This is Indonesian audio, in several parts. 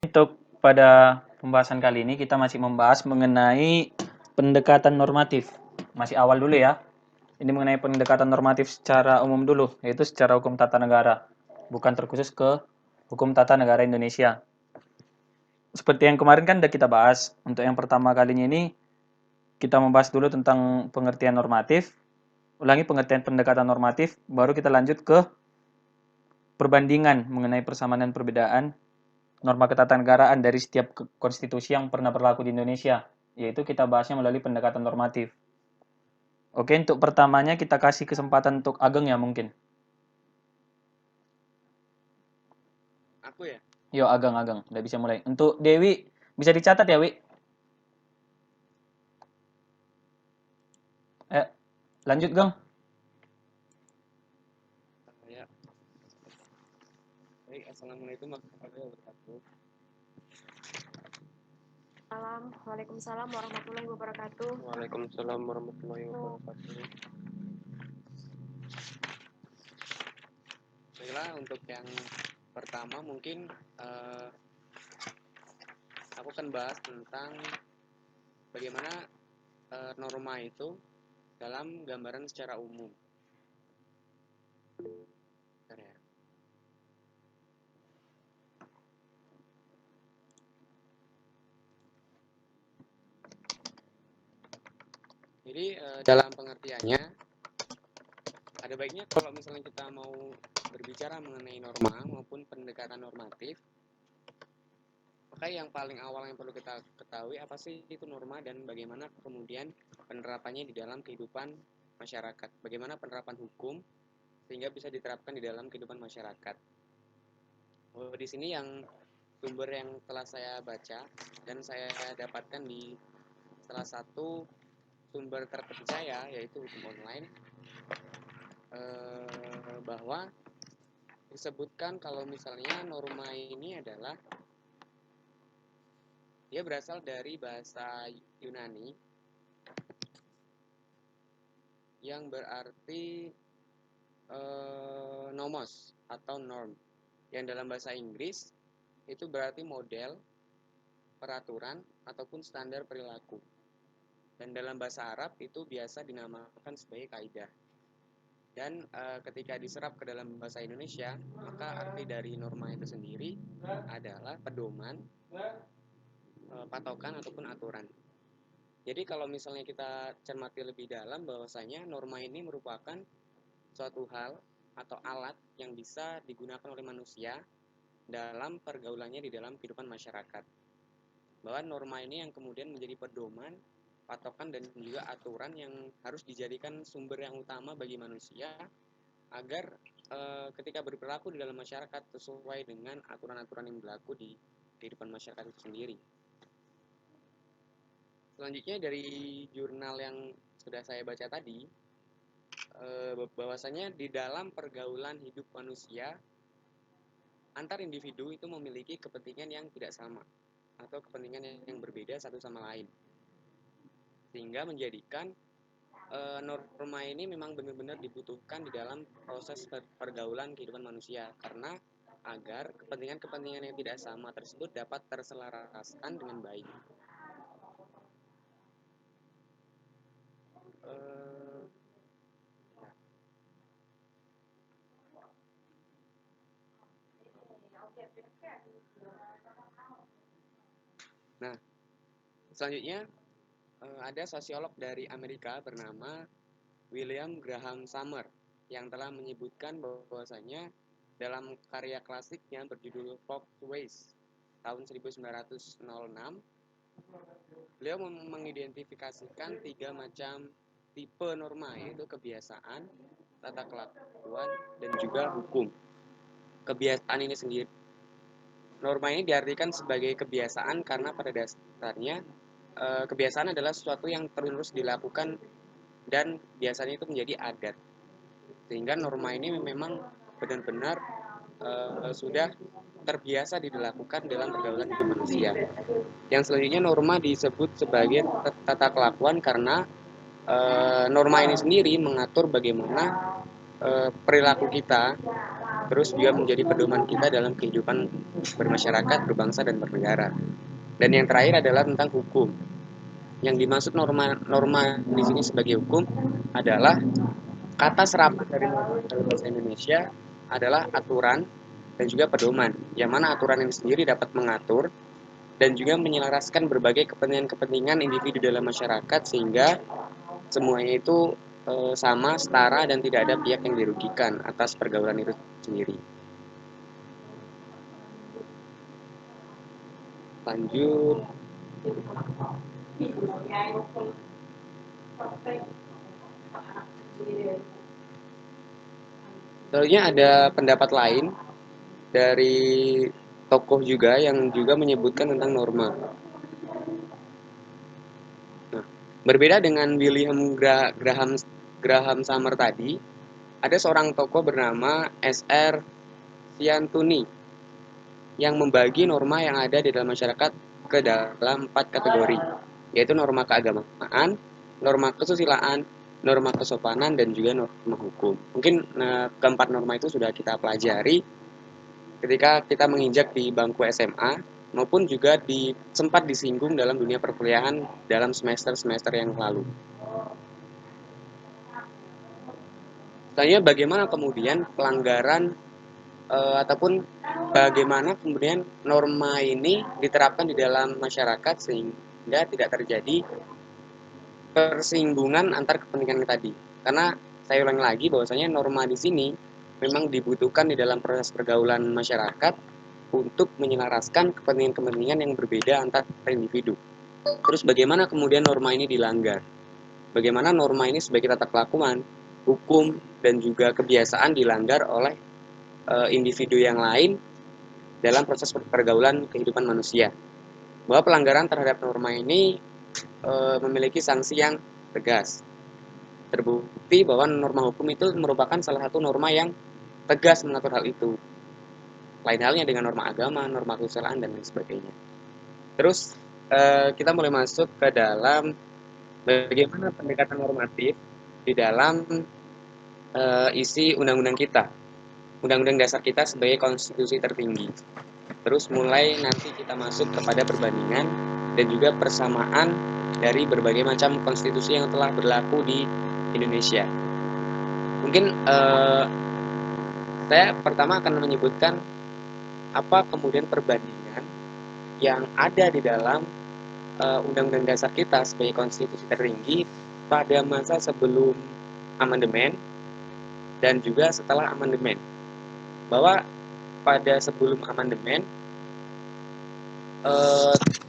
Untuk pada pembahasan kali ini kita masih membahas mengenai pendekatan normatif. Masih awal dulu ya. Ini mengenai pendekatan normatif secara umum dulu, yaitu secara hukum tata negara, bukan terkhusus ke hukum tata negara Indonesia. Seperti yang kemarin kan udah kita bahas, untuk yang pertama kalinya ini kita membahas dulu tentang pengertian normatif, ulangi pengertian pendekatan normatif, baru kita lanjut ke perbandingan mengenai persamaan dan perbedaan norma ketatanegaraan dari setiap konstitusi yang pernah berlaku di Indonesia, yaitu kita bahasnya melalui pendekatan normatif. Oke, untuk pertamanya kita kasih kesempatan untuk Ageng ya mungkin. Aku ya? Yo Ageng, udah bisa mulai. Untuk Dewi, bisa dicatat ya Wi? Lanjut Geng. Ya. Baik, assalamualaikum warahmatullahi wabarakatuh. Waalaikumsalam warahmatullahi wabarakatuh. Waalaikumsalam warahmatullahi wabarakatuh. Baiklah, untuk yang pertama mungkin aku akan bahas tentang bagaimana norma itu dalam gambaran secara umum. Bentar ya. Jadi dalam pengertiannya ada baiknya kalau misalnya kita mau berbicara mengenai norma maupun pendekatan normatif, maka yang paling awal yang perlu kita ketahui apa sih itu norma dan bagaimana kemudian penerapannya di dalam kehidupan masyarakat. Bagaimana penerapan hukum sehingga bisa diterapkan di dalam kehidupan masyarakat. Di sini yang sumber yang telah saya baca dan saya dapatkan di salah satu sumber terpercaya yaitu hukum online, bahwa disebutkan kalau misalnya norma ini adalah dia berasal dari bahasa Yunani yang berarti nomos atau norm, yang dalam bahasa Inggris itu berarti model, peraturan, ataupun standar perilaku. Dan dalam bahasa Arab itu biasa dinamakan sebagai kaidah. Dan ketika diserap ke dalam bahasa Indonesia, maka arti dari norma itu sendiri adalah pedoman, patokan, ataupun aturan. Jadi kalau misalnya kita cermati lebih dalam bahwasanya norma ini merupakan suatu hal atau alat yang bisa digunakan oleh manusia dalam pergaulannya di dalam kehidupan masyarakat. Bahwa norma ini yang kemudian menjadi pedoman, patokan, dan juga aturan yang harus dijadikan sumber yang utama bagi manusia agar ketika berperilaku di dalam masyarakat sesuai dengan aturan-aturan yang berlaku di kehidupan masyarakat itu sendiri. Selanjutnya dari jurnal yang sudah saya baca tadi, bahwasanya di dalam pergaulan hidup manusia antar individu itu memiliki kepentingan yang tidak sama atau kepentingan yang berbeda satu sama lain, sehingga menjadikan norma ini memang benar-benar dibutuhkan di dalam proses pergaulan kehidupan manusia, karena agar kepentingan-kepentingan yang tidak sama tersebut dapat terselaraskan dengan baik. Nah, selanjutnya ada sosiolog dari Amerika bernama William Graham Summer yang telah menyebutkan bahwasanya dalam karya klasiknya berjudul Folkways tahun 1906, beliau mengidentifikasikan 3 macam tipe norma, yaitu kebiasaan, tata kelakuan, dan juga hukum. Kebiasaan ini sendiri, norma ini diartikan sebagai kebiasaan karena pada dasarnya kebiasaan adalah sesuatu yang terus dilakukan dan biasanya itu menjadi adat, sehingga norma ini memang benar-benar sudah terbiasa dilakukan dalam pergaulan hidup manusia. Yang selanjutnya norma disebut sebagai tata kelakuan karena norma ini sendiri mengatur bagaimana perilaku kita terus juga menjadi pedoman kita dalam kehidupan bermasyarakat, berbangsa, dan bernegara. Dan yang terakhir adalah tentang hukum. Yang dimaksud norma di sini sebagai hukum adalah kata serapan dari norma dalam bahasa Indonesia adalah aturan dan juga pedoman, yang mana aturan ini sendiri dapat mengatur dan juga menyelaraskan berbagai kepentingan-kepentingan individu dalam masyarakat sehingga semuanya itu sama, setara, dan tidak ada pihak yang dirugikan atas pergaulan itu sendiri. Lanjut. Selanjutnya ada pendapat lain dari tokoh juga yang juga menyebutkan tentang norma. Nah, berbeda dengan William Graham Summer tadi, ada seorang tokoh bernama S.R. Siantuni yang membagi norma yang ada di dalam masyarakat ke dalam 4 kategori, yaitu norma keagamaan, norma kesusilaan, norma kesopanan, dan juga norma hukum. Mungkin keempat norma itu sudah kita pelajari ketika kita menginjak di bangku SMA, maupun juga sempat disinggung dalam dunia perkuliahan dalam semester-semester yang lalu. Selanjutnya, bagaimana kemudian pelanggaran ataupun bagaimana kemudian norma ini diterapkan di dalam masyarakat sehingga tidak terjadi persinggungan antar kepentingan tadi. Karena saya ulangi lagi bahwasanya norma di sini memang dibutuhkan di dalam proses pergaulan masyarakat untuk menyelaraskan kepentingan-kepentingan yang berbeda antar individu. Terus bagaimana kemudian norma ini dilanggar? Bagaimana norma ini sebagai tata kelakuan, hukum, dan juga kebiasaan dilanggar oleh individu yang lain dalam proses pergaulan kehidupan manusia. Bahwa pelanggaran terhadap norma ini memiliki sanksi yang tegas. Terbukti bahwa norma hukum itu merupakan salah satu norma yang tegas mengatur hal itu. Lain halnya dengan norma agama, norma kesusilaan, dan lain sebagainya. Terus kita mulai masuk ke dalam bagaimana pendekatan normatif di dalam isi undang-undang kita. Undang-undang dasar kita sebagai konstitusi tertinggi. Terus mulai nanti kita masuk kepada perbandingan dan juga persamaan dari berbagai macam konstitusi yang telah berlaku di Indonesia. Mungkin saya pertama akan menyebutkan apa kemudian perbandingan yang ada di dalam undang-undang dasar kita sebagai konstitusi tertinggi pada masa sebelum amandemen dan juga setelah amandemen. Bahwa pada sebelum amandemen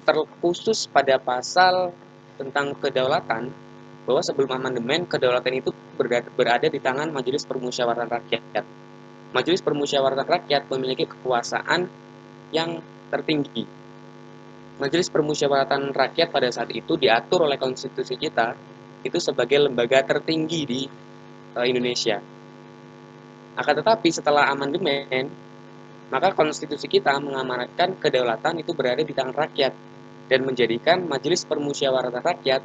terkhusus pada pasal tentang kedaulatan, bahwa sebelum amandemen kedaulatan itu berada di tangan Majelis Permusyawaratan Rakyat. Majelis Permusyawaratan Rakyat memiliki kekuasaan yang tertinggi. Majelis Permusyawaratan Rakyat pada saat itu diatur oleh konstitusi kita itu sebagai lembaga tertinggi di Indonesia. Akan tetapi setelah amandemen, maka konstitusi kita mengamanatkan kedaulatan itu berada di tangan rakyat dan menjadikan Majelis Permusyawaratan Rakyat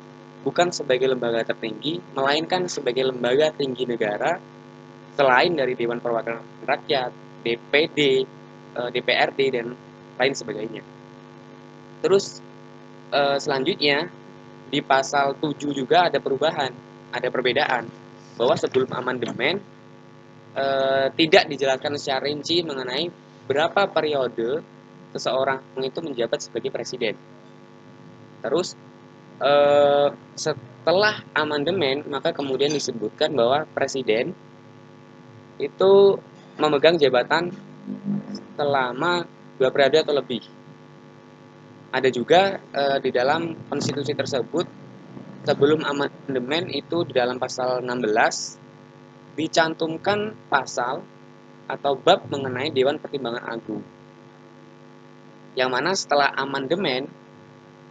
bukan sebagai lembaga tertinggi, melainkan sebagai lembaga tinggi negara selain dari Dewan Perwakilan Rakyat, DPD, DPRD, dan lain sebagainya. Terus selanjutnya di pasal 7 juga ada perubahan, ada perbedaan, bahwa sebelum amandemen tidak dijelaskan secara rinci mengenai berapa periode seseorang itu menjabat sebagai presiden. Terus setelah amandemen maka kemudian disebutkan bahwa presiden itu memegang jabatan selama 2 periode atau lebih. Ada juga di dalam konstitusi tersebut sebelum amandemen itu di dalam pasal 16 dicantumkan pasal atau bab mengenai Dewan Pertimbangan Agung. Yang mana setelah amandemen,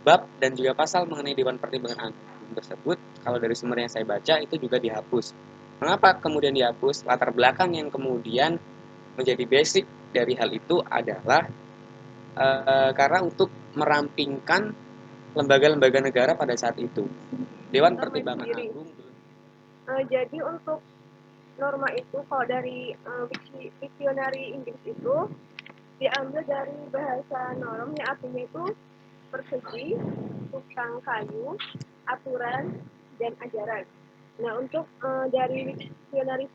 bab dan juga pasal mengenai Dewan Pertimbangan Agung tersebut, kalau dari sumber yang saya baca, itu juga dihapus. Mengapa kemudian dihapus? Latar belakang yang kemudian menjadi basic dari hal itu adalah karena untuk merampingkan lembaga-lembaga negara pada saat itu. Dewan Pertimbangan Agung. Jadi untuk norma itu kalau dari Wiktionary Inggris itu diambil dari bahasa norm yang artinya itu persegi, tukang kayu, aturan, dan ajaran. Nah, untuk dari Wiktionary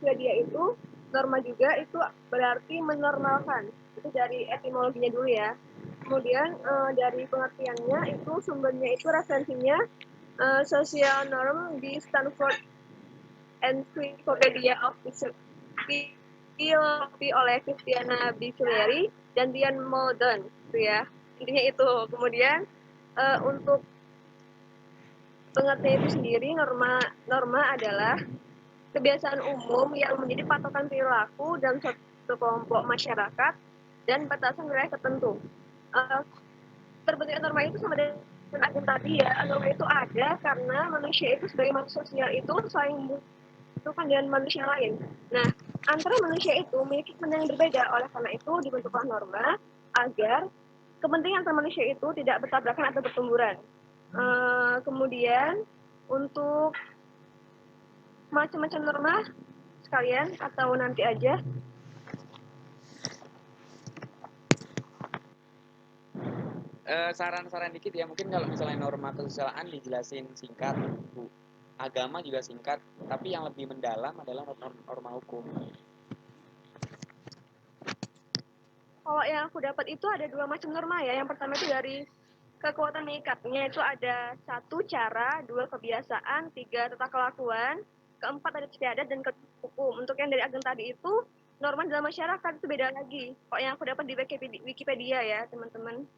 Swedia itu norma juga itu berarti menormalkan. Itu dari etimologinya dulu ya. Kemudian dari pengertiannya itu sumbernya itu referensinya social norm di Stanford Encyclopedia of Philosophy oleh Christiana Bicchieri dan Diane Muldoon, gitu ya. Intinya itu. Kemudian untuk pengertian itu sendiri, norma adalah kebiasaan umum yang menjadi patokan perilaku dalam suatu kelompok masyarakat dan batasan wilayah tertentu. Terbentuknya norma itu sama dengan agen tadi ya. Norma itu ada karena manusia itu sebagai makhluk sosial itu saling membutuhkan dengan manusia lain. Nah, antara manusia itu memiliki kepentingan yang berbeda. Oleh karena itu dibentuklah norma agar kepentingan antar manusia itu tidak bertabrakan atau bertumburan. Kemudian untuk macam-macam norma sekalian atau nanti aja. Saran-saran dikit ya, mungkin kalau misalnya norma kesusilaan dijelasin singkat, Bu. Agama juga singkat, tapi yang lebih mendalam adalah norma hukum. Kalau yang aku dapat itu ada dua macam norma ya. Yang pertama itu dari kekuatan mengikatnya itu ada 1 cara, 2 kebiasaan, 3 tata kelakuan, keempat ada istiadat dan hukum. Untuk yang dari ageng tadi itu norma dalam masyarakat itu beda lagi. Kok yang aku dapat di Wikipedia ya teman-teman.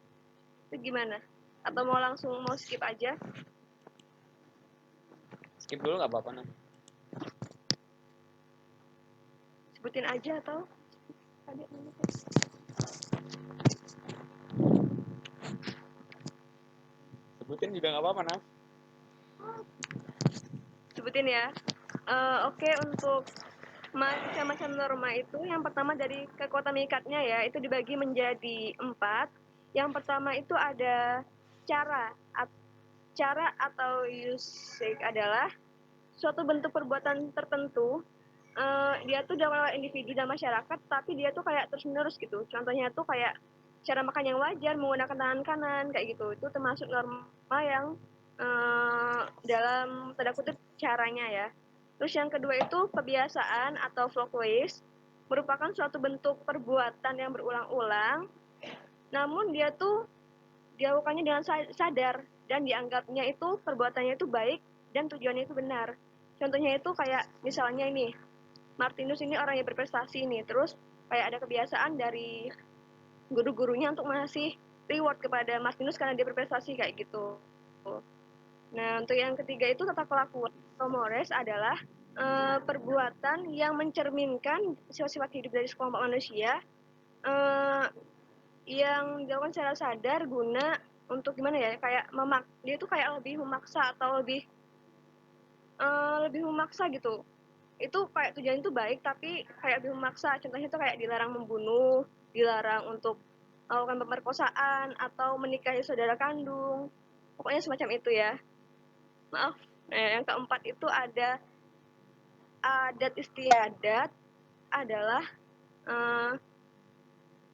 Itu gimana? Atau mau langsung mau skip aja? Skip dulu nggak apa-apa, nah. Sebutin aja atau tadi Sebutin juga nggak apa-apa, nah. sebutin ya. Oke, untuk macam-macam norma itu yang pertama dari kekuatan mengikatnya ya, itu dibagi menjadi 4. Yang pertama itu ada cara atau usage adalah suatu bentuk perbuatan tertentu. Dia tuh dalam individu dan masyarakat, tapi dia tuh kayak terus menerus gitu. Contohnya tuh kayak cara makan yang wajar, menggunakan tangan kanan kayak gitu. Itu termasuk norma yang dalam tanda kutip caranya ya. Terus yang kedua itu kebiasaan atau folkways, merupakan suatu bentuk perbuatan yang berulang-ulang, namun dia tuh dilakukannya dengan sadar dan dianggapnya itu perbuatannya itu baik dan tujuannya itu benar. Contohnya itu kayak misalnya ini, Martinus ini orang yang berprestasi nih, terus kayak ada kebiasaan dari guru-gurunya untuk ngasih reward kepada Martinus karena dia berprestasi kayak gitu. Nah, untuk yang ketiga itu tata kelakuan atau mores adalah perbuatan yang mencerminkan sifat-sifat hidup dari sekelompok manusia yang dilakukan secara sadar guna untuk gimana ya, kayak dia tuh kayak lebih memaksa atau lebih memaksa gitu. Itu kayak tujuan itu baik tapi kayak lebih memaksa. Contohnya itu kayak dilarang membunuh, dilarang untuk melakukan pemerkosaan atau menikahi saudara kandung. Pokoknya semacam itu ya. Maaf. Nah, yang keempat itu ada adat istiadat adalah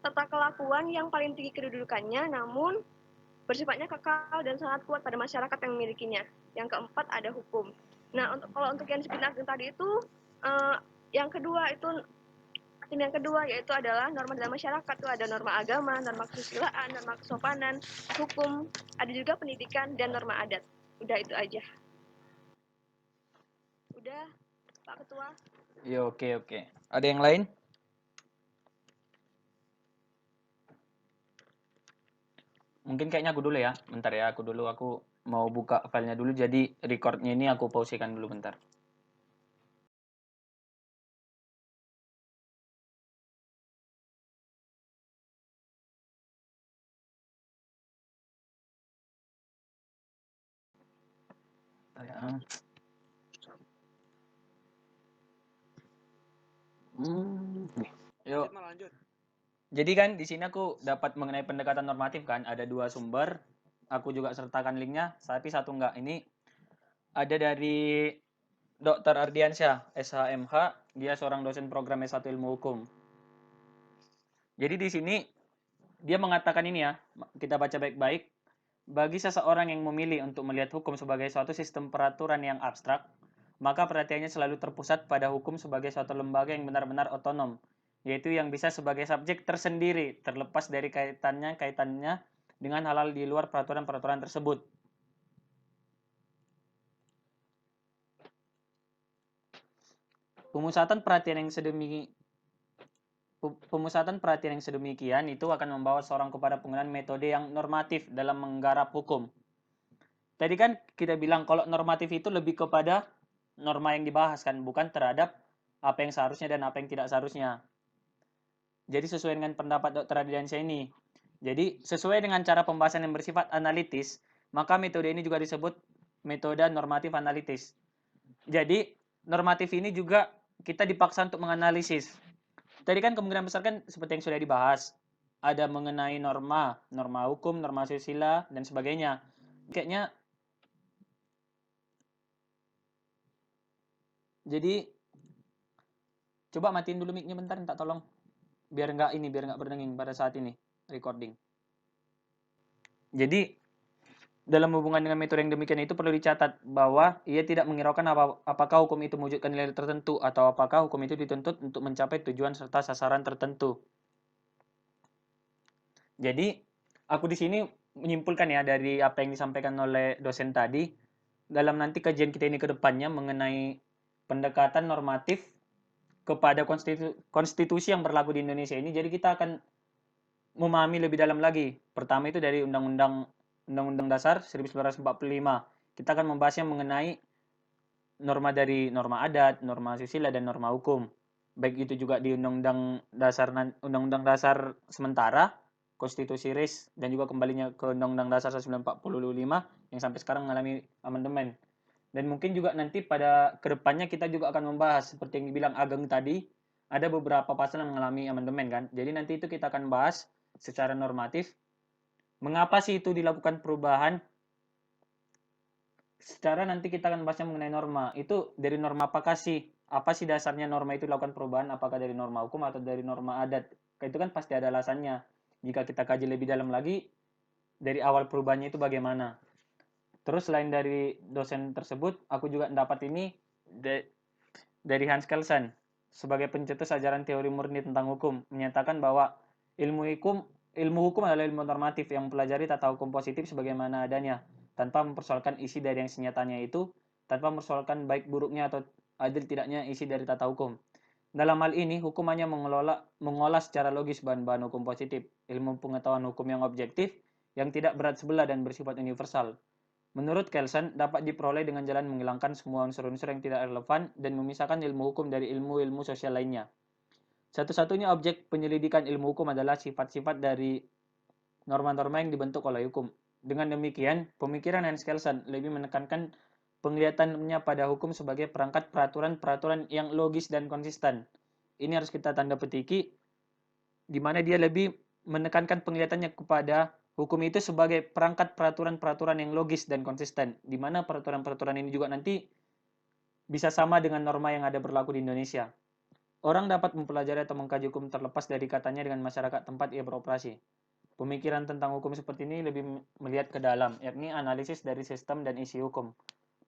tata kelakuan yang paling tinggi kedudukannya namun bersifatnya kekal dan sangat kuat pada masyarakat yang memilikinya. Yang keempat ada hukum. Nah, kalau untuk yang disebut ageng tadi itu yang kedua yaitu adalah norma dalam masyarakat. Itu ada norma agama, norma kesusilaan, norma kesopanan, hukum, ada juga pendidikan dan norma adat. Udah itu aja. Udah, Pak Ketua. Ya, oke. Ada yang lain? Mungkin kayaknya aku dulu ya. Bentar ya, aku mau buka filenya dulu. Jadi recordnya ini aku pausekan dulu bentar. Yuk. Lanjut. Jadi kan di sini aku dapat mengenai pendekatan normatif kan, ada 2 sumber. Aku juga sertakan linknya, tapi satu enggak. Ini ada dari Dr. Ardiansyah, SHMH, dia seorang dosen program S1 Ilmu Hukum. Jadi di sini dia mengatakan ini ya, kita baca baik-baik. Bagi seseorang yang memilih untuk melihat hukum sebagai suatu sistem peraturan yang abstrak, maka perhatiannya selalu terpusat pada hukum sebagai suatu lembaga yang benar-benar otonom, yaitu yang bisa sebagai subjek tersendiri, terlepas dari kaitannya dengan hal-hal di luar peraturan-peraturan tersebut. Pemusatan perhatian yang sedemikian itu akan membawa seorang kepada penggunaan metode yang normatif dalam menggarap hukum. Tadi kan kita bilang kalau normatif itu lebih kepada norma yang dibahas kan, bukan terhadap apa yang seharusnya dan apa yang tidak seharusnya. Jadi sesuai dengan pendapat Dr. Ardiansyah ini. Jadi sesuai dengan cara pembahasan yang bersifat analitis, maka metode ini juga disebut metode normatif analitis. Jadi normatif ini juga kita dipaksa untuk menganalisis. Tadi kan kemungkinan besar kan seperti yang sudah dibahas. Ada mengenai norma hukum, norma asusila, dan sebagainya. Kayaknya jadi coba matiin dulu mic-nya bentar, minta tolong. Biar nggak berdenging pada saat ini recording. Jadi dalam hubungan dengan metode yang demikian itu perlu dicatat bahwa ia tidak menghiraukan apakah hukum itu mewujudkan nilai tertentu atau apakah hukum itu dituntut untuk mencapai tujuan serta sasaran tertentu. Jadi aku di sini menyimpulkan ya dari apa yang disampaikan oleh dosen tadi, dalam nanti kajian kita ini ke depannya mengenai pendekatan normatif kepada konstitusi yang berlaku di Indonesia ini, jadi kita akan memahami lebih dalam lagi. Pertama itu dari Undang-Undang Dasar 1945. Kita akan membahasnya mengenai norma dari norma adat, norma asusila, dan norma hukum. Baik itu juga di Undang-Undang Dasar sementara, Konstitusi RIS, dan juga kembalinya ke Undang-Undang Dasar 1945 yang sampai sekarang mengalami amandemen. Dan mungkin juga nanti pada kedepannya kita juga akan membahas seperti yang dibilang Ageng tadi, ada beberapa pasal yang mengalami amandemen kan. Jadi nanti itu kita akan bahas secara normatif mengapa sih itu dilakukan perubahan. Secara nanti kita akan bahasnya mengenai norma. Itu dari norma apa sih dasarnya norma itu dilakukan perubahan, apakah dari norma hukum atau dari norma adat. Itu kan pasti ada alasannya. Jika kita kaji lebih dalam lagi, dari awal perubahannya itu bagaimana. Terus selain dari dosen tersebut, aku juga dapat ini dari Hans Kelsen sebagai pencetus ajaran teori murni tentang hukum, menyatakan bahwa ilmu hukum adalah ilmu normatif yang mempelajari tata hukum positif sebagaimana adanya, tanpa mempersoalkan isi dari yang senyatanya itu, tanpa mempersoalkan baik buruknya atau adil tidaknya isi dari tata hukum. Dalam hal ini, hukum hanya mengolah secara logis bahan-bahan hukum positif, ilmu pengetahuan hukum yang objektif, yang tidak berat sebelah dan bersifat universal. Menurut Kelsen, dapat diperoleh dengan jalan menghilangkan semua unsur-unsur yang tidak relevan dan memisahkan ilmu hukum dari ilmu-ilmu sosial lainnya. Satu-satunya objek penyelidikan ilmu hukum adalah sifat-sifat dari norma-norma yang dibentuk oleh hukum. Dengan demikian, pemikiran Hans Kelsen lebih menekankan penglihatannya pada hukum sebagai perangkat peraturan-peraturan yang logis dan konsisten. Ini harus kita tanda petiki, di mana dia lebih menekankan penglihatannya kepada hukum itu sebagai perangkat peraturan-peraturan yang logis dan konsisten, di mana peraturan-peraturan ini juga nanti bisa sama dengan norma yang ada berlaku di Indonesia. Orang dapat mempelajari atau mengkaji hukum terlepas dari katanya dengan masyarakat tempat ia beroperasi. Pemikiran tentang hukum seperti ini lebih melihat ke dalam, yakni analisis dari sistem dan isi hukum,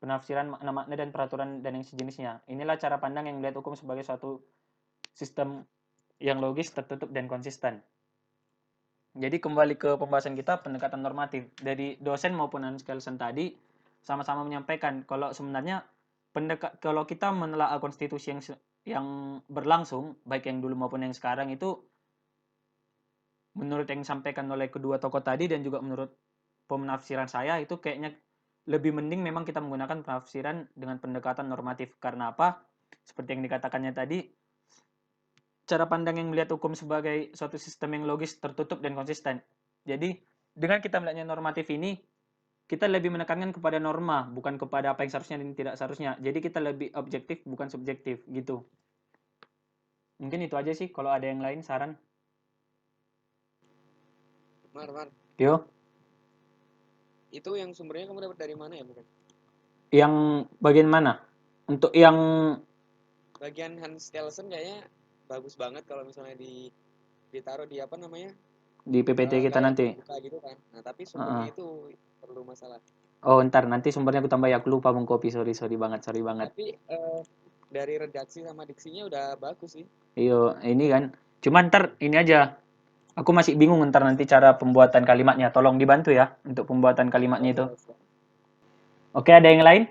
penafsiran makna-makna dan peraturan dan yang sejenisnya. Inilah cara pandang yang melihat hukum sebagai suatu sistem yang logis, tertutup, dan konsisten. Jadi kembali ke pembahasan kita, pendekatan normatif. Dari dosen maupun Hans Kelsen tadi sama-sama menyampaikan kalau sebenarnya kalau kita menelaah konstitusi yang berlangsung, baik yang dulu maupun yang sekarang itu, menurut yang disampaikan oleh kedua tokoh tadi dan juga menurut penafsiran saya, itu kayaknya lebih mending memang kita menggunakan penafsiran dengan pendekatan normatif. Karena apa? Seperti yang dikatakannya tadi, cara pandang yang melihat hukum sebagai suatu sistem yang logis, tertutup, dan konsisten. Jadi, dengan kita melihatnya normatif ini, kita lebih menekankan kepada norma, bukan kepada apa yang seharusnya dan tidak seharusnya. Jadi, kita lebih objektif, bukan subjektif, gitu. Mungkin itu aja sih, kalau ada yang lain, saran. Mar, Yo, itu yang sumbernya kamu dapat dari mana ya, bukan? yang bagian mana? Untuk yang bagian Hans Kelsen kayaknya bagus banget kalau misalnya ditaruh di apa namanya, di PPT kita kayak nanti. terbuka gitu kan. Nah tapi Heeh. sumbernya itu perlu masalah. Oh, ntar nanti sumbernya aku tambah ya. Aku lupa Bung Kopi. Sorry banget. Tapi dari redaksi sama diksinya udah bagus sih. Iyo, ini kan. Cuman ntar ini aja. Aku masih bingung ntar nanti cara pembuatan kalimatnya. Tolong dibantu ya untuk pembuatan kalimatnya itu. Oh, siap. Oke, ada yang lain?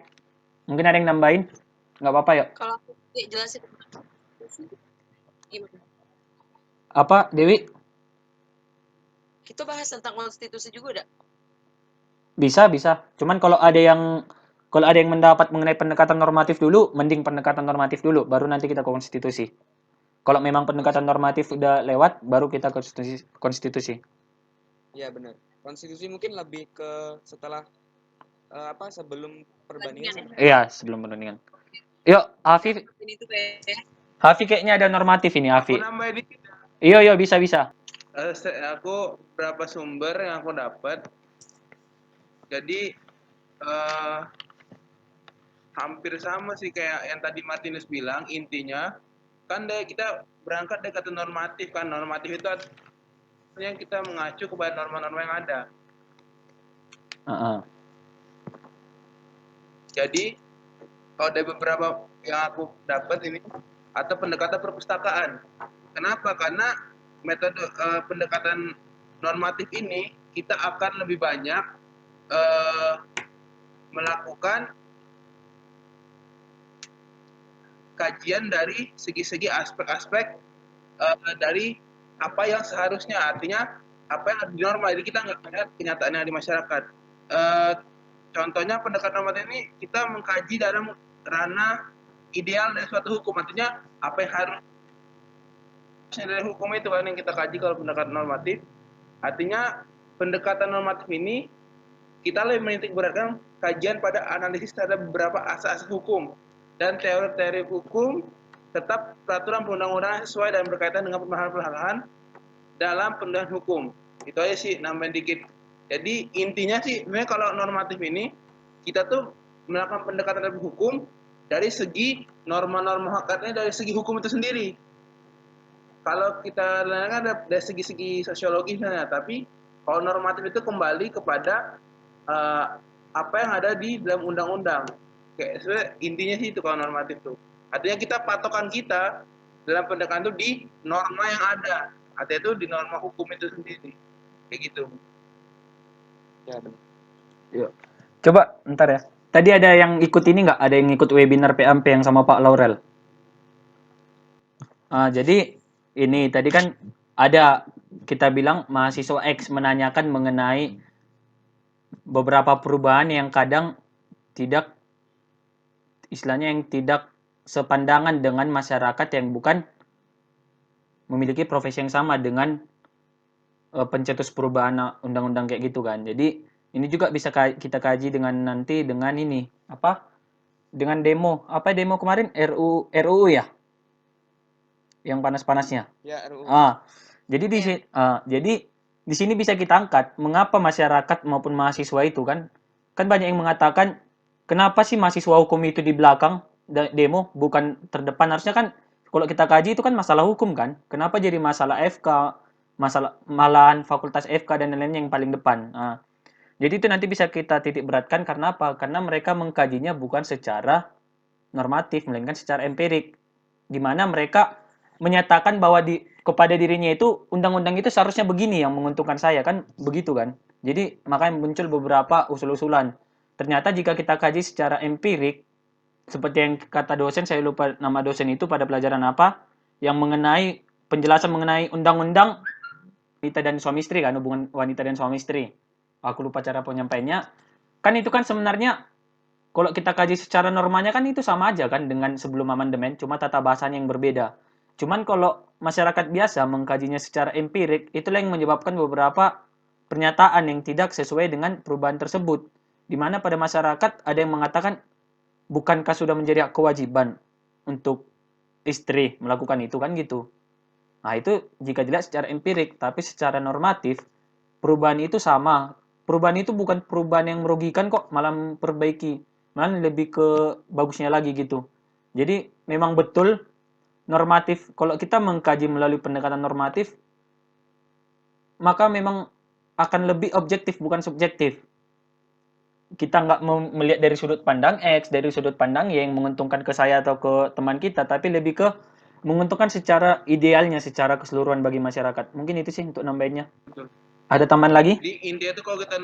Mungkin ada yang nambahin? Nggak apa-apa ya. Kalau aku jelasin gimana? Apa, Dewi? Kita bahas tentang konstitusi juga udah. Bisa. Cuman kalau ada yang mendapat mengenai pendekatan normatif dulu, mending pendekatan normatif dulu, baru nanti kita ke konstitusi. Kalau memang pendekatan normatif udah lewat, baru kita ke konstitusi. Iya benar. Konstitusi mungkin lebih ke setelah sebelum perbandingan. Iya, sebelum perbandingan. Yuk, Hafi. Ini tuh kayak Hafi kayaknya ada normatif ini, Hafi. Aku nambahin dikit. Iya, bisa. Aku berapa sumber yang aku dapat. Jadi hampir sama sih kayak yang tadi Martinus bilang. Intinya kan kita berangkat dari kata normatif kan. Normatif itu artinya kita mengacu kepada norma-norma yang ada. Jadi kalau dari beberapa yang aku dapat ini atau pendekatan perpustakaan. Kenapa? Karena metode pendekatan normatif ini kita akan lebih banyak melakukan kajian dari segi-segi aspek-aspek dari apa yang seharusnya, artinya apa yang ada di norma. Jadi kita nggak melihat kenyataannya di masyarakat. Contohnya pendekatan normatif ini kita mengkaji dalam ranah ideal dari suatu hukum, artinya apa yang harus dari hukum itu kan yang kita kaji kalau pendekatan normatif. Artinya pendekatan normatif ini kita lebih menitik beratkan kajian pada analisis terhadap beberapa asas hukum dan teori-teori hukum tetap peraturan perundang-undangan sesuai dan berkaitan dengan pemahaman dalam penegakan hukum. Itu aja sih, nambahin dikit. Jadi intinya sih sebenarnya kalau normatif ini kita tuh melakukan pendekatan terhadap hukum dari segi norma-norma haknya dari segi hukum itu sendiri. Kalau kita lihat kan dari segi-segi sosiologi sebenarnya, tapi kalau normatif itu kembali kepada apa yang ada di dalam undang-undang. Kayak sebenarnya intinya sih itu kalau normatif tuh. Artinya kita patokan kita dalam pendekatan itu di norma yang ada. Artinya itu di norma hukum itu sendiri. Kayak gitu. Ya benar. Yuk. Coba ntar ya. Tadi ada yang ikut ini nggak? Ada yang ikut webinar PMP yang sama Pak Laurel? Jadi ini tadi kan ada kita bilang mahasiswa X menanyakan mengenai beberapa perubahan yang kadang tidak istilahnya yang tidak sepandangan dengan masyarakat yang bukan memiliki profesi yang sama dengan pencetus perubahan undang-undang kayak gitu kan. Jadi ini juga bisa kita kaji dengan nanti dengan ini apa? Dengan demo demo kemarin RUU ya? Yang panas-panasnya. Ya RUU. Jadi di sini bisa kita angkat mengapa masyarakat maupun mahasiswa itu kan banyak yang mengatakan kenapa sih mahasiswa hukum itu di belakang demo bukan terdepan. Harusnya kan kalau kita kaji itu kan masalah hukum kan. Kenapa jadi masalah FK, masalah malahan fakultas FK dan lain-lain yang paling depan. Jadi itu nanti bisa kita titik beratkan karena apa? Karena mereka mengkajinya bukan secara normatif melainkan secara empirik. Di mana mereka menyatakan bahwa kepada dirinya itu undang-undang itu seharusnya begini yang menguntungkan saya kan begitu kan. Jadi makanya muncul beberapa usul-usulan. Ternyata jika kita kaji secara empirik seperti yang kata dosen, saya lupa nama dosen itu pada pelajaran apa, yang mengenai penjelasan mengenai undang-undang wanita dan suami istri kan, hubungan wanita dan suami istri. Aku lupa cara penyampaiannya. Kan itu kan sebenarnya kalau kita kaji secara normanya kan itu sama aja kan dengan sebelum amandemen, cuma tata bahasanya yang berbeda. Cuman kalau masyarakat biasa mengkajinya secara empirik, itulah yang menyebabkan beberapa pernyataan yang tidak sesuai dengan perubahan tersebut. Di mana pada masyarakat ada yang mengatakan, bukankah sudah menjadi hak kewajiban untuk istri melakukan itu kan gitu. Nah itu jika dilihat secara empirik, tapi secara normatif, perubahan itu sama. Perubahan itu bukan perubahan yang merugikan kok, malah memperbaiki. Malah lebih ke bagusnya lagi gitu. Jadi memang betul normatif, kalau kita mengkaji melalui pendekatan normatif, maka memang akan lebih objektif bukan subjektif. Kita nggak melihat dari sudut pandang X, dari sudut pandang Y yang menguntungkan ke saya atau ke teman kita, tapi lebih ke menguntungkan secara idealnya, secara keseluruhan bagi masyarakat. Mungkin itu sih untuk nambahinnya. Betul. Ada tambahan lagi? Di intinya itu kalau kita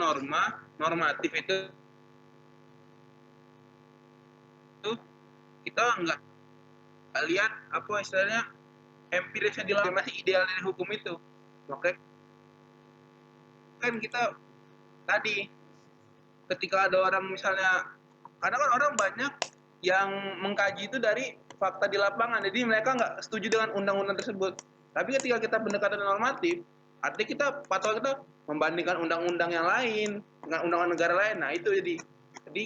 normatif itu kita nggak lihat apa istilahnya empirisnya di lapangan, masih ideal dari hukum itu. Makanya kan kita tadi ketika ada orang misalnya, kadang kan orang banyak yang mengkaji itu dari fakta di lapangan, jadi mereka nggak setuju dengan undang-undang tersebut. Tapi ketika kita pendekatan normatif, artinya kita patokan kita membandingkan undang-undang yang lain dengan undang-undang negara lain. Nah itu jadi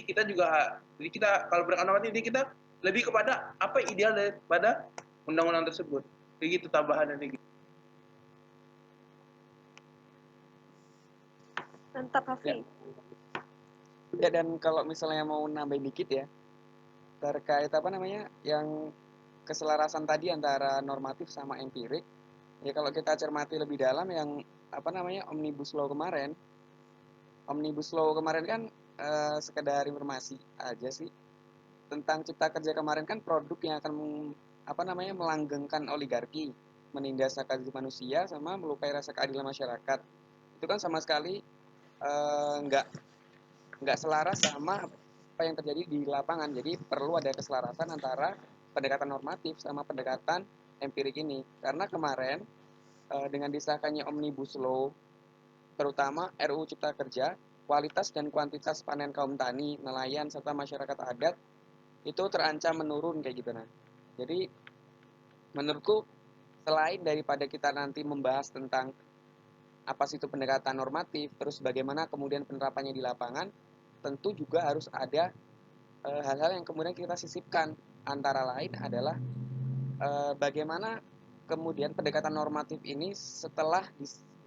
kita juga, jadi kita kalau pendekatan normatif ini kita lebih kepada apa ideal daripada undang-undang tersebut. Begitu tambahannya nih. Mantap, Hafi. Ya, dan kalau misalnya mau nambahin dikit ya, terkait apa namanya, yang keselarasan tadi antara normatif sama empirik, ya kalau kita cermati lebih dalam yang apa namanya Omnibus Law kemarin kan sekedar informasi aja sih. Tentang cipta kerja kemarin kan produk yang akan apa namanya melanggengkan oligarki, menindas hak asasi manusia, sama melukai rasa keadilan masyarakat. Itu kan sama sekali nggak selaras sama apa yang terjadi di lapangan. Jadi perlu ada keselarasan antara pendekatan normatif sama pendekatan empirik ini. Karena kemarin dengan disahkannya Omnibus Law, terutama RUU Cipta Kerja, kualitas dan kuantitas panen kaum tani, nelayan, serta masyarakat adat itu terancam menurun kayak gitu. Nah, jadi menurutku selain daripada kita nanti membahas tentang apa sih itu pendekatan normatif, terus bagaimana kemudian penerapannya di lapangan, tentu juga harus ada hal-hal yang kemudian kita sisipkan. Antara lain adalah bagaimana kemudian pendekatan normatif ini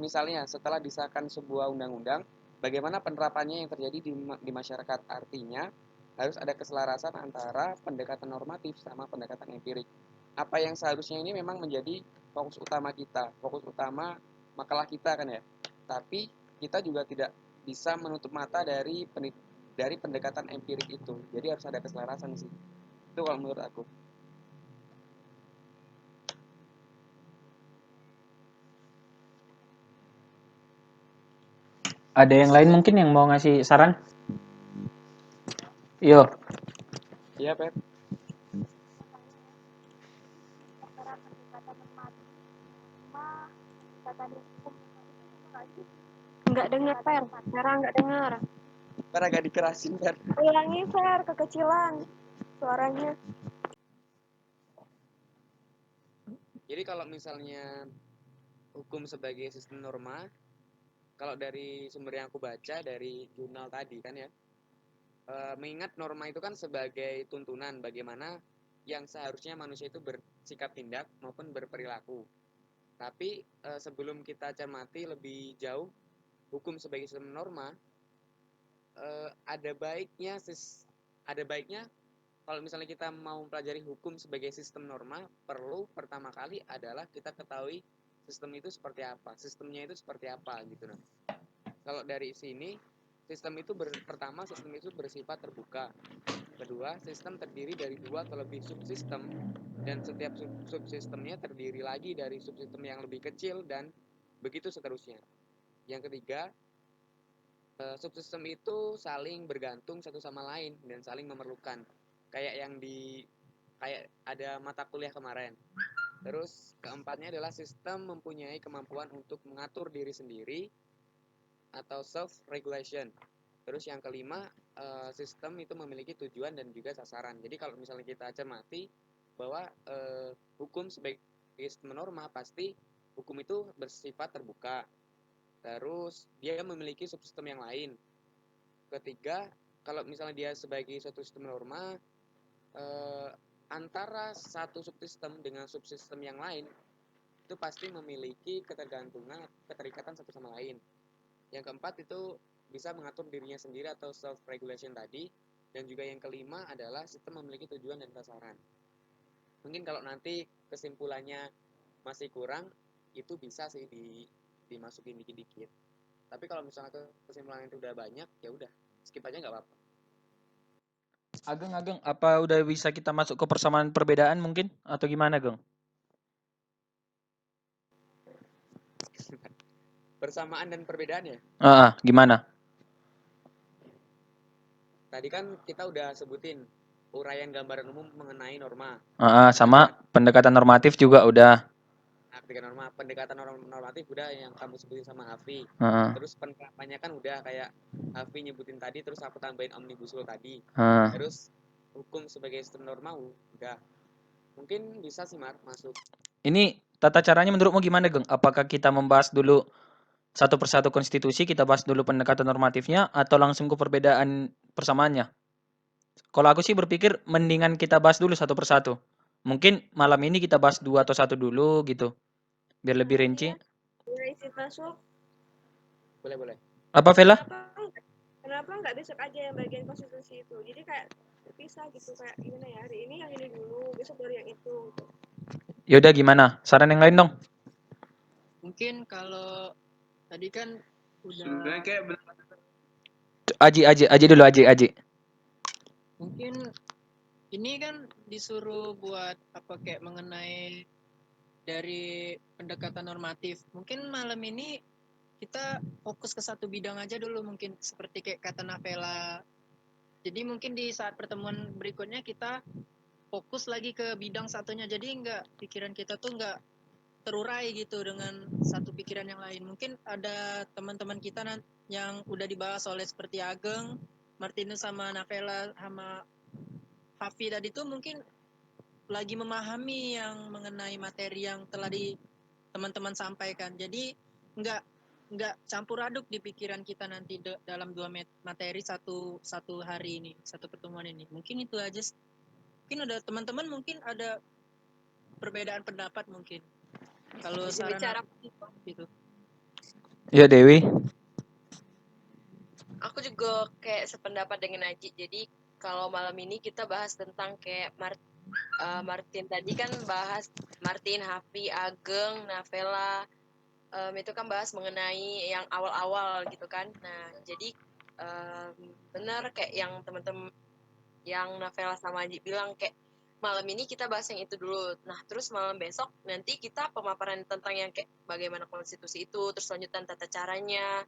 misalnya setelah disahkan sebuah undang-undang, bagaimana penerapannya yang terjadi di masyarakat. Artinya harus ada keselarasan antara pendekatan normatif sama pendekatan empirik. Apa yang seharusnya ini memang menjadi fokus utama kita, fokus utama makalah kita kan ya. Tapi kita juga tidak bisa menutup mata dari pendekatan empirik itu. Jadi harus ada keselarasan sih. Itu kalau menurut aku. Ada yang lain mungkin yang mau ngasih saran? Yo. Iya, Pep. Nggak dengar, Per. Sekarang nggak dengar. Ntar agak dikerasin, Fer. Ulangi, Per. Kekecilan suaranya. Jadi kalau misalnya hukum sebagai sistem norma, kalau dari sumber yang aku baca dari jurnal tadi kan ya, mengingat norma itu kan sebagai tuntunan bagaimana yang seharusnya manusia itu bersikap tindak maupun berperilaku. Tapi sebelum kita cermati lebih jauh hukum sebagai sistem norma, ada baiknya kalau misalnya kita mau mempelajari hukum sebagai sistem norma, perlu pertama kali adalah kita ketahui sistem itu seperti apa, sistemnya itu seperti apa gitu. Nah, kalau dari sini sistem itu bersifat terbuka. Kedua, sistem terdiri dari 2 atau lebih subsistem, dan setiap subsistemnya terdiri lagi dari subsistem yang lebih kecil, dan begitu seterusnya. Yang ketiga, subsistem itu saling bergantung satu sama lain dan saling memerlukan. Kayak ada mata kuliah kemarin. Terus keempatnya adalah sistem mempunyai kemampuan untuk mengatur diri sendiri atau self-regulation. Terus yang kelima, sistem itu memiliki tujuan dan juga sasaran. Jadi kalau misalnya kita cermati bahwa hukum sebagai sistem norma, pasti hukum itu bersifat terbuka. Terus dia memiliki subsistem yang lain. Ketiga, kalau misalnya dia sebagai suatu sistem norma, antara satu subsistem dengan subsistem yang lain itu pasti memiliki keterikatan satu sama lain. Yang keempat itu bisa mengatur dirinya sendiri atau self regulation tadi. Dan juga yang kelima adalah sistem memiliki tujuan dan sasaran. Mungkin kalau nanti kesimpulannya masih kurang, itu bisa sih dimasukin dikit-dikit. Tapi kalau misalnya kesimpulannya itu udah banyak, ya udah skip aja nggak apa-apa. Ageng, apa udah bisa kita masuk ke persamaan perbedaan mungkin atau gimana, Geng? Persamaan dan perbedaan ya. Gimana? Tadi kan kita udah sebutin uraian gambaran umum mengenai norma. Sama pendekatan normatif juga udah. Pendekatan normatif udah yang kamu sebutin sama Hafi. Heeh. Terus penerapannya kan udah kayak Hafi nyebutin tadi, terus aku tambahin omnibus law tadi. Terus hukum sebagai sistem norma udah. Mungkin bisa sih masuk. Ini tata caranya menurutmu gimana, Geng? Apakah kita membahas dulu satu persatu konstitusi, kita bahas dulu pendekatan normatifnya, atau langsung ke perbedaan persamaannya? Kalau aku sih berpikir mendingan kita bahas dulu satu persatu. Mungkin malam ini kita bahas 2 atau 1 dulu gitu. Biar lebih rinci. Boleh isi masuk. Boleh. Apa, Vela? Kenapa nggak besok aja yang bagian konstitusi itu? Jadi kayak terpisah gitu, kayak gimana ya, hari ini yang ini dulu, besok baru yang itu gitu. Yaudah gimana? Saran yang lain dong. Mungkin kalau tadi kan udah Sebenarnya kayak Aji dulu, Aji. mungkin ini kan disuruh buat apa kayak mengenai dari pendekatan normatif. Mungkin malam ini kita fokus ke satu bidang aja dulu, mungkin seperti kayak kata Navela. Jadi mungkin di saat pertemuan berikutnya kita fokus lagi ke bidang satunya. Jadi pikiran kita tuh nggak terurai gitu dengan satu pikiran yang lain. Mungkin ada teman-teman kita yang udah dibahas oleh seperti Ageng, Martinus sama Navela sama Hafi tadi tuh mungkin lagi memahami yang mengenai materi yang telah teman-teman sampaikan. Jadi nggak campur aduk di pikiran kita nanti dalam 2 materi satu hari ini, satu pertemuan ini. Mungkin itu aja. Mungkin ada teman-teman mungkin ada perbedaan pendapat mungkin. Kalau saran bicara gitu. Ya, Dewi. aku juga kayak sependapat dengan Aji. Jadi kalau malam ini kita bahas tentang kayak Martin tadi kan bahas Martin, Hafi, Ageng, Navela, itu kan bahas mengenai yang awal-awal gitu kan. Nah jadi benar kayak yang teman-teman yang Navela sama Aji bilang kayak malam ini kita bahas yang itu dulu. Nah terus malam besok nanti kita pemaparan tentang yang kayak bagaimana konstitusi itu, terus lanjutan tata caranya,